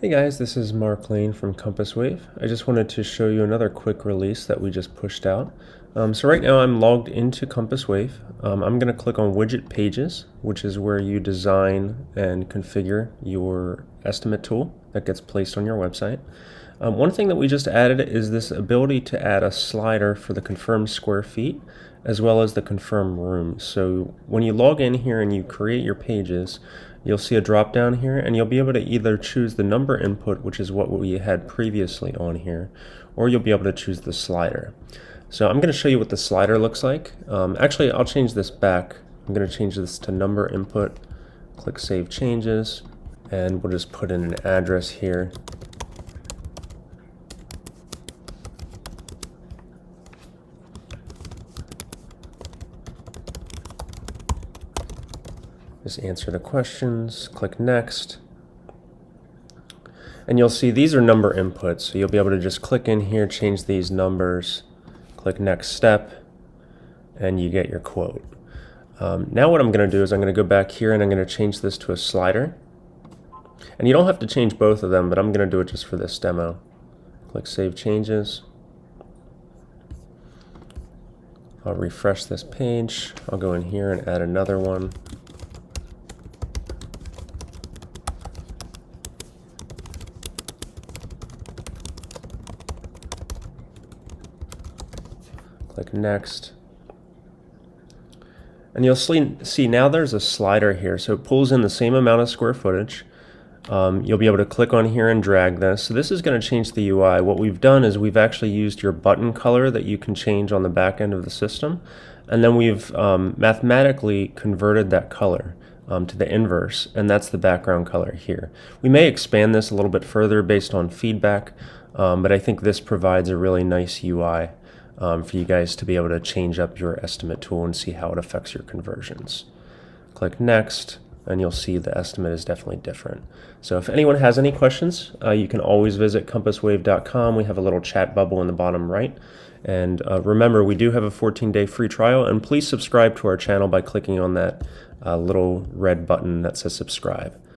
Hey guys, this is Mark Lane from Compass Wave. I just wanted to show you another quick release that we just pushed out. So right now I'm logged into Compass Wave. I'm going to click on Widget Pages, which is where you design and configure your estimate tool that gets placed on your website. One thing that we just added is this ability to add a slider for the confirmed square feet as well as the confirmed rooms. So when you log in here and you create your pages, you'll see a drop down here and you'll be able to either choose the number input, which is what we had previously on here, or you'll be able to choose the slider. So I'm going to show you what the slider looks like. Actually, I'll change this back. I'm going to change this to number input, click Save Changes, and we'll just put in an address here. Just answer the questions, click Next. And you'll see these are number inputs, so you'll be able to just click in here, change these numbers, click Next Step, and you get your quote. Now what I'm going to do is I'm going to go back here and I'm going to change this to a slider. And you don't have to change both of them, but I'm going to do it just for this demo. Click Save Changes. I'll refresh this page. I'll go in here and add another one. Click Next. And you'll see now there's a slider here, so it pulls in the same amount of square footage. You'll be able to click on here and drag this. So this is going to change the UI. What we've done is we've actually used your button color that you can change on the back end of the system, and then we've mathematically converted that color to the inverse, and that's the background color here. We may expand this a little bit further based on feedback, but I think this provides a really nice UI for you guys to be able to change up your estimate tool and see how it affects your conversions. Click Next, and you'll see the estimate is definitely different. So if anyone has any questions, you can always visit compasswave.com. We have a little chat bubble in the bottom right. And remember, we do have a 14-day free trial, and please subscribe to our channel by clicking on that little red button that says subscribe.